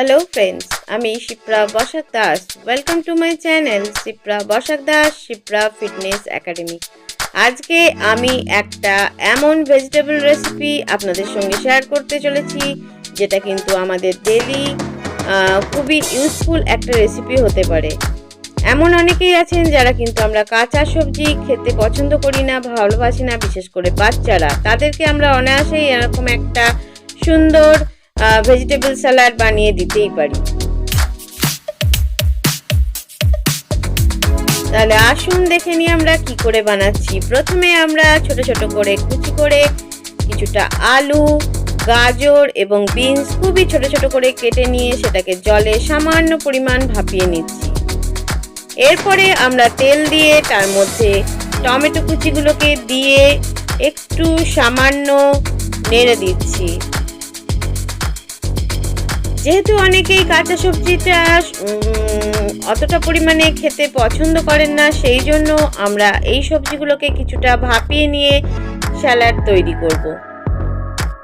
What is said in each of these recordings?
Hello friends, আমি Shipra Basak Das. Welcome to my channel Shipra Basak Das Shipra fitness academy. আজকে আমি একটা এমন ভেজিটেবল রেসিপি আপনাদের সঙ্গে শেয়ার করতে চলেছি যেটা কিন্তু আমাদের ডেলি খুবই ইউজফুল একটা রেসিপি হতে পারে। এমন অনেকেই আছেন যারা কিন্তু আমরা কাঁচা সবজি খেতে পছন্দ করি না, ভালোবাসি না, বিশেষ করে বাচ্চারা। তাদেরকে আমরা অনায়াসেই এরকম একটা সুন্দর ভেজিটেবল স্যালাড বানিয়ে দিতেই পারি। তাহলে আসুন দেখে নিই আমরা কি করে বানাচ্ছি। প্রথমে আমরা ছোট ছোট করে কুচি করে কিছুটা আলু, গাজর এবং বিনস খুবই ছোট ছোট করে কেটে নিয়ে সেটাকে জলে সামান্য পরিমাণ ভাপিয়ে নিচ্ছি। এরপরে আমরা তেল দিয়ে তার মধ্যে টমেটো কুচিগুলোকে দিয়ে একটু সামান্য নেড়ে দিচ্ছি। যেহেতু অনেকেই কাঁচা সবজিটা অতটা পরিমাণে খেতে পছন্দ করেন না, সেই জন্য আমরা এই সবজিগুলোকে কিছুটা ভাপিয়ে নিয়ে স্যালাড তৈরি করব।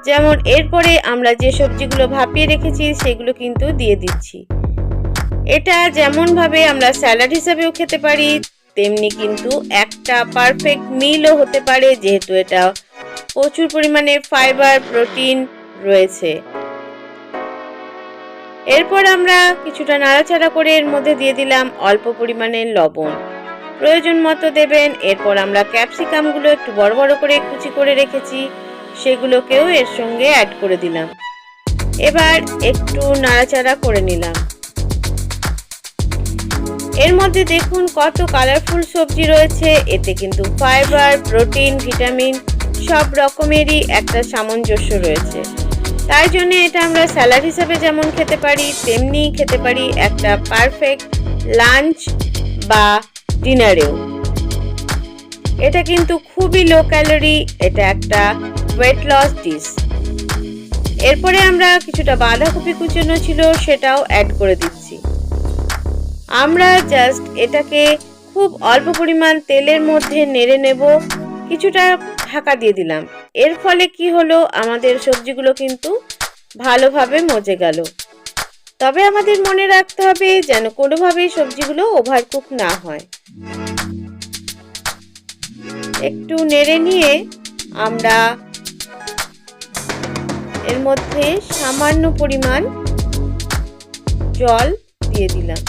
যেমন এরপরে আমরা যে সবজিগুলো ভাপিয়ে রেখেছি সেগুলো কিন্তু দিয়ে দিচ্ছি। এটা যেমনভাবে আমরা স্যালাড হিসেবেও খেতে পারি, তেমনি কিন্তু একটা পারফেক্ট মিলও হতে পারে, যেহেতু এটা প্রচুর পরিমাণে ফাইবার, প্রোটিন রয়েছে। এরপর আমরা কিছুটা নাড়াচাড়া করে এর মধ্যে দিয়ে দিলাম অল্প পরিমাণে লবণ, প্রয়োজন মতো দেবেন। এরপর আমরা ক্যাপসিকামগুলো একটু বড় বড় করে কুচি করে রেখেছি, সেগুলোকেও এর সঙ্গে অ্যাড করে দিলাম। এবার একটু নাড়াচাড়া করে নিলাম। এর মধ্যে দেখুন কত কালারফুল সবজি রয়েছে। এতে কিন্তু ফাইবার, প্রোটিন, ভিটামিন সব রকমেরই একটা সামঞ্জস্য রয়েছে। তাই জন্য এটা আমরা স্যালাড হিসেবে যেমন খেতে পারি, তেমনি খেতে পারি একটা পারফেক্ট লাঞ্চ বা ডিনারেও। এটা কিন্তু খুবই লো ক্যালোরি, এটা একটা ওয়েট লস ডিশ। এরপরে আমরা কিছুটা বাঁধাকপি কুচানো ছিল সেটাও অ্যাড করে দিচ্ছি। আমরা জাস্ট এটাকে খুব অল্প পরিমাণ তেলের মধ্যে নেড়ে নেব, কিছুটা ঢাকা দিয়ে দিলাম। এর ফলে কি হলো, আমাদের সবজিগুলো কিন্তু ভালোভাবে মজে গেল। তবে আমাদের মনে রাখতে হবে যেন কোনোভাবেই সবজিগুলো ওভারকুক না হয়। একটু নেড়ে নিয়ে আমরা এর মধ্যে সামান্য পরিমাণ জল দিয়ে দিলাম।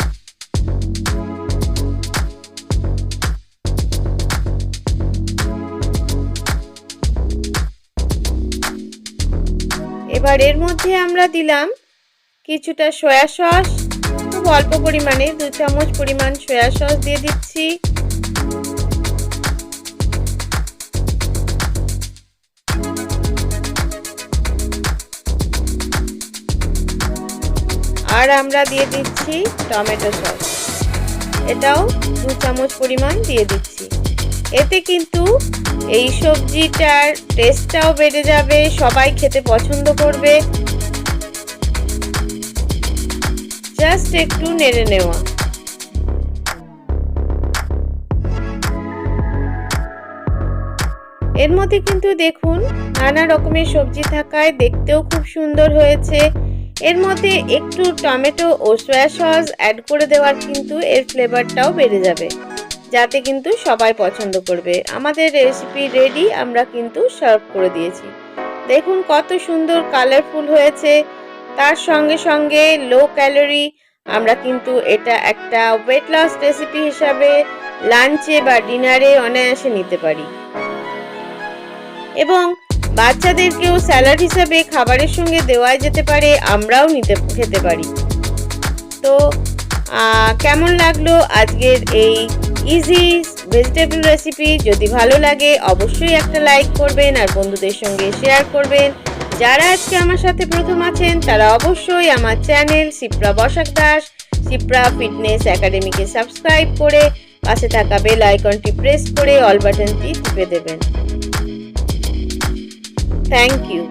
এবার এর মধ্যে আমরা দিলাম কিছুটা সয়া সস, খুব অল্প পরিমাণে 2 চামচ পরিমাণ সয়া সস দিয়ে দিচ্ছি। আর আমরা দিয়ে দিচ্ছি টমেটো সস, এটাও 2 চামচ পরিমাণ দিয়ে দিচ্ছি। এতে কিন্তু এই সবজিটার টেস্টটাও বেড়ে যাবে, সবাই খেতে পছন্দ করবে। জাস্ট একটু নেড়ে নেওয়া। এর মধ্যে কিন্তু দেখুন নানা রকমের সবজি থাকায় দেখতেও খুব সুন্দর হয়েছে। এর মধ্যে একটু টমেটো ও সয়া সস অ্যাড করে দেওয়ার কিন্তু এর ফ্লেভারটাও বেড়ে যাবে, যাতে কিন্তু সবাই পছন্দ করবে। আমাদের রেসিপি রেডি, আমরা কিন্তু সার্ভ করে দিয়েছি। দেখুন কত সুন্দর কালারফুল হয়েছে। তার সঙ্গে সঙ্গে লো ক্যালোরি, আমরা কিন্তু এটা একটা ওয়েট লস রেসিপি হিসাবে লাঞ্চে বা ডিনারে অনায়াসে নিতে পারি, এবং বাচ্চাদেরকেও স্যালাড হিসাবে খাবারের সঙ্গে দেওয়া যেতে পারে, আমরাও খেতে পারি। তো কেমন লাগলো আজকের এই ইজি ভেজিটেবল রেসিপি? যদি ভালো লাগে অবশ্যই একটা লাইক করবেন আর বন্ধুদের সঙ্গে শেয়ার করবেন। যারা আজকে আমার সাথে প্রথম আছেন তারা অবশ্যই আমার চ্যানেল শিপ্রা বসাক দাস শিপ্রা ফিটনেস একাডেমিকে সাবস্ক্রাইব করে পাশে থাকা বেল আইকনটি প্রেস করে অল বাটনটি টিপে দেবেন। Thank you.